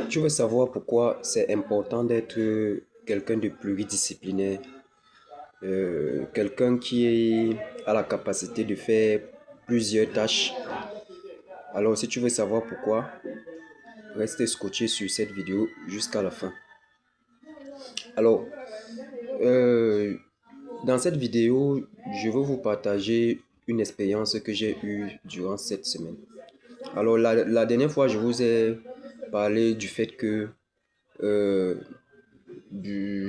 Tu veux savoir pourquoi c'est important d'être quelqu'un de pluridisciplinaire, quelqu'un a la capacité de faire plusieurs tâches. Alors, si tu veux savoir pourquoi, reste scotché sur cette vidéo jusqu'à la fin. Alors, euh, dans cette vidéo, je veux vous partager une expérience que j'ai eue durant cette semaine. Alors, la dernière fois, je vous ai parlé du fait que euh,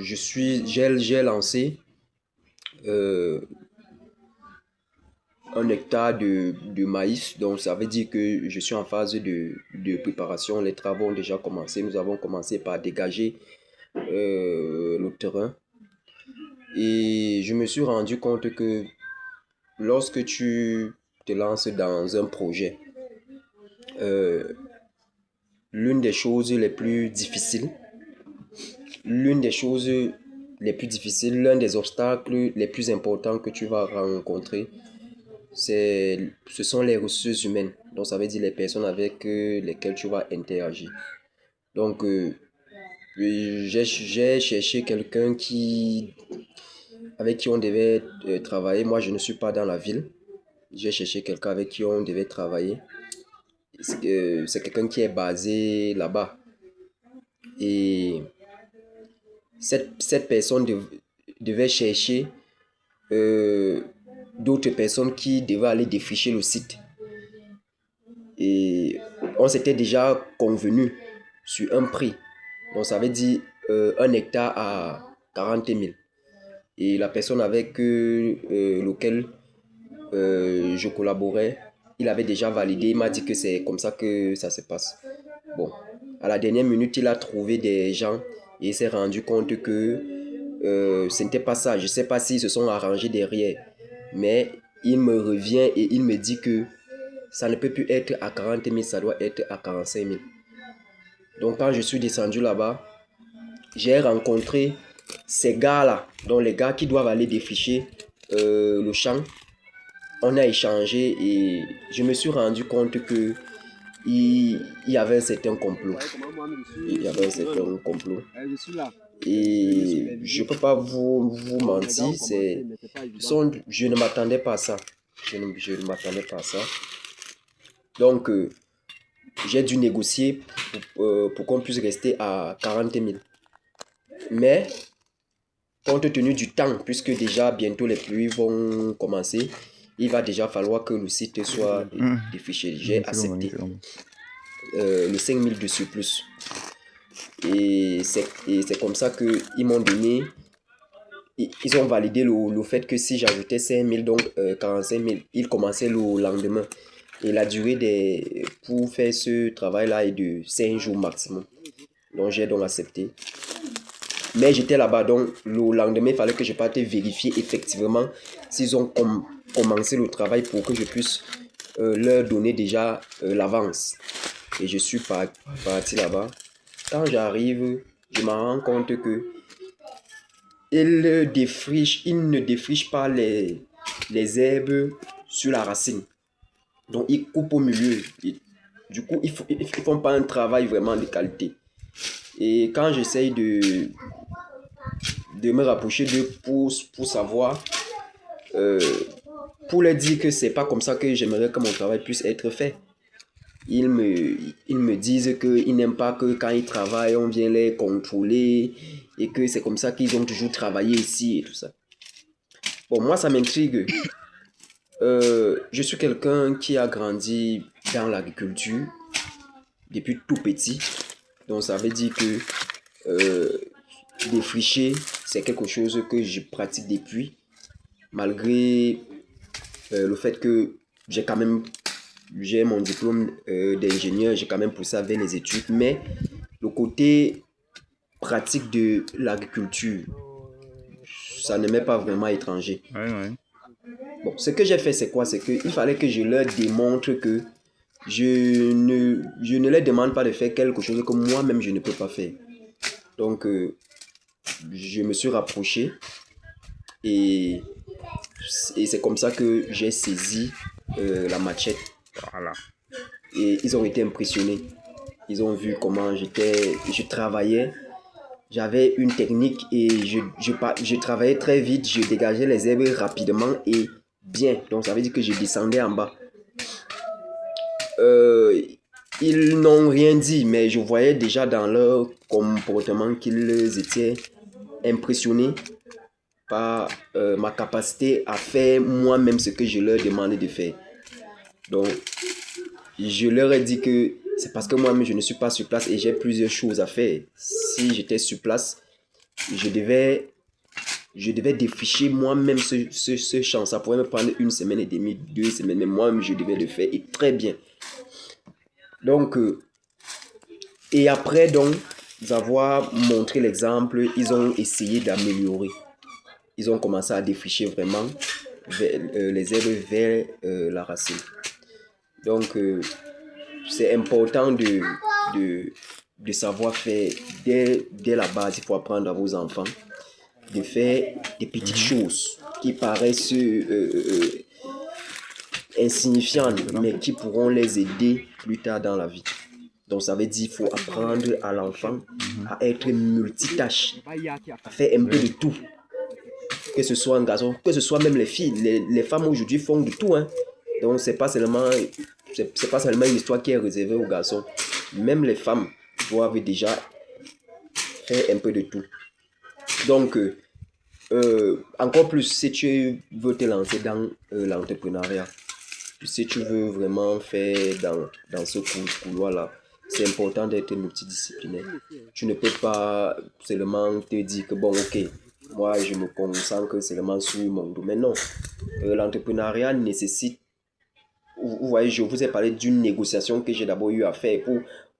j'ai lancé euh, 1 hectare de maïs. Donc, ça veut dire que je suis en phase de préparation. Les travaux ont déjà commencé. Nous avons commencé par dégager le terrain. Et je me suis rendu compte que lorsque tu te lances dans un projet, euh, l'une des choses les plus difficiles, l'une des choses les plus difficiles, l'un des obstacles les plus importants que tu vas rencontrer, ce sont les ressources humaines. Donc, ça veut dire les personnes avec lesquelles tu vas interagir. Donc, j'ai cherché quelqu'un avec qui on devait travailler. Moi, je ne suis pas dans la ville. J'ai cherché quelqu'un avec qui on devait travailler. C'est quelqu'un qui est basé là-bas. Et cette personne devait chercher euh, d'autres personnes qui devaient aller défricher le site. Et on s'était déjà convenu sur un prix. Donc ça veut dire 1 hectare à 40 000. Et la personne avec laquelle je collaborais, il avait déjà validé. Il m'a dit que c'est comme ça que ça se passe. Bon, à la dernière minute, il a trouvé des gens et il s'est rendu compte que ce n'était pas ça. Je ne sais pas s'ils se sont arrangés derrière. Mais il me revient et il me dit que ça ne peut plus être à 40 000, ça doit être à 45 000. Donc quand je suis descendu là-bas, j'ai rencontré ces gars-là, donc les gars qui doivent aller défricher le champ. On a échangé et je me suis rendu compte que il y avait un certain complot. Il y avait un certain complot. Et je ne peux pas vous mentir, je ne m'attendais pas à ça. Je ne m'attendais pas à ça. Donc, j'ai dû négocier pour qu'on puisse rester à 40 000. Mais, compte tenu du temps, puisque déjà bientôt les pluies vont commencer, il va déjà falloir que le site soit défriché. J'ai accepté le 5 000 de surplus. Et c'est comme ça qu'ils m'ont donné, ils ont validé le fait que si j'ajoutais 5 000, donc 45 000, ils commençaient le lendemain. Et la durée pour faire ce travail-là est de 5 jours maximum. Donc j'ai donc accepté. Mais j'étais là-bas, donc le lendemain, il fallait que je parte vérifier effectivement s'ils ont commencé le travail pour que je puisse leur donner déjà l'avance. Et je suis parti là-bas. Quand j'arrive, je me rends compte que ils ne défrichent pas les herbes sur la racine. Donc ils coupent au milieu. Et, du coup, ils ne font pas un travail vraiment de qualité. Et quand j'essaye de me rapprocher d'eux pour savoir, euh, pour leur dire que c'est pas comme ça que j'aimerais que mon travail puisse être fait, ils me disent qu'ils n'aiment pas que quand ils travaillent, on vient les contrôler et que c'est comme ça qu'ils ont toujours travaillé ici et tout ça. Bon, moi, ça m'intrigue. Je suis quelqu'un qui a grandi dans l'agriculture depuis tout petit. Donc, ça veut dire que défricher, c'est quelque chose que je pratique depuis, malgré le fait que j'ai mon diplôme d'ingénieur, j'ai quand même poussé vers les études, mais le côté pratique de l'agriculture, ça ne m'est pas vraiment étranger. Ouais. Bon, ce que j'ai fait, c'est quoi? C'est qu'il fallait que je leur démontre que je ne leur demande pas de faire quelque chose que moi-même je ne peux pas faire. Donc, je me suis rapproché et, et c'est comme ça que j'ai saisi la machette Voilà. et ils ont été impressionnés. Ils ont vu comment je travaillais. J'avais une technique et je travaillais très vite. Je dégageais les herbes rapidement et bien. Donc, ça veut dire que je descendais en bas. Ils n'ont rien dit, mais je voyais déjà dans leur comportement qu'ils étaient impressionnés par ma capacité à faire moi-même ce que je leur demandais de faire. Donc, je leur ai dit que c'est parce que moi-même, je ne suis pas sur place et j'ai plusieurs choses à faire. Si j'étais sur place, je devais défricher moi-même ce champ. Ça pourrait me prendre 1 semaine et demie, 2 semaines, mais moi-même, je devais le faire et très bien. Donc, et après donc avoir montré l'exemple, ils ont essayé d'améliorer. Ils ont commencé à défricher vraiment les herbes vers la racine. Donc, c'est important de savoir faire dès la base. Il faut apprendre à vos enfants de faire des petites choses qui paraissent insignifiantes, mais qui pourront les aider plus tard dans la vie. Donc, ça veut dire qu'il faut apprendre à l'enfant à être multitâche, à faire un peu de tout. Que ce soit un garçon, que ce soit même les filles. Les femmes aujourd'hui font de tout. Hein. Donc, c'est pas seulement une histoire qui est réservée aux garçons. Même les femmes doivent déjà faire un peu de tout. Donc, encore plus, si tu veux te lancer dans l'entrepreneuriat, si tu veux vraiment faire dans ce couloir-là, c'est important d'être multidisciplinaire. Tu ne peux pas seulement te dire que bon, ok, moi je me concentre seulement sur mon domaine. Non, l'entrepreneuriat nécessite, vous voyez, je vous ai parlé d'une négociation que j'ai d'abord eu à faire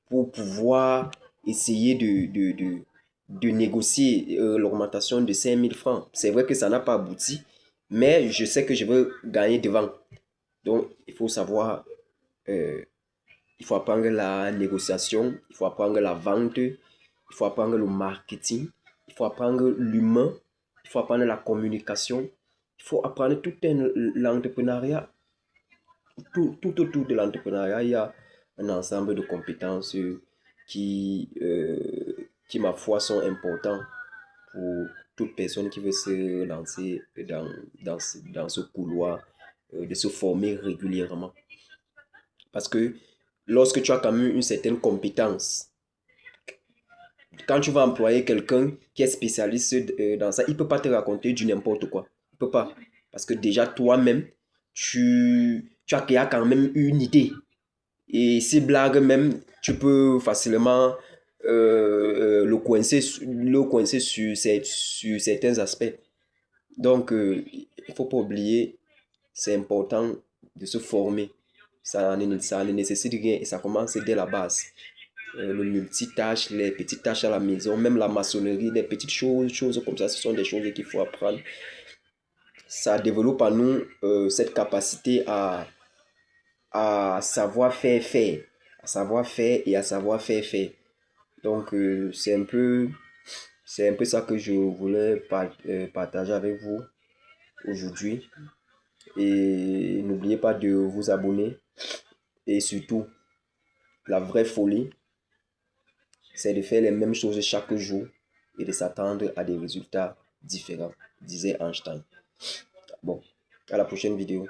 pour pouvoir essayer de négocier l'augmentation de 5 000 francs. C'est vrai que ça n'a pas abouti, mais je sais que je veux gagner devant. Donc, il faut savoir, il faut apprendre la négociation, il faut apprendre la vente, il faut apprendre le marketing, il faut apprendre l'humain, il faut apprendre la communication, il faut apprendre tout l'entrepreneuriat. Tout autour de l'entrepreneuriat, il y a un ensemble de compétences qui, ma foi, sont importantes pour toute personne qui veut se lancer dans ce couloir, de se former régulièrement. Parce que lorsque tu as quand même une certaine compétence, quand tu vas employer quelqu'un qui est spécialiste dans ça, il ne peut pas te raconter du n'importe quoi. Il ne peut pas. Parce que déjà, toi-même, tu as quand même une idée. Et ces blagues même, tu peux facilement le coincer sur certains aspects. Donc, il ne faut pas oublier, c'est important de se former. Ça ne nécessite rien et ça commence dès la base. Le multitâche, les petites tâches à la maison, même la maçonnerie, les petites choses comme ça, ce sont des choses qu'il faut apprendre. Ça développe en nous cette capacité à savoir faire, à savoir faire et à savoir faire. Donc, c'est un peu ça que je voulais partager avec vous aujourd'hui. Et n'oubliez pas de vous abonner. Et surtout, la vraie folie, c'est de faire les mêmes choses chaque jour et de s'attendre à des résultats différents, disait Einstein. Bon, à la prochaine vidéo.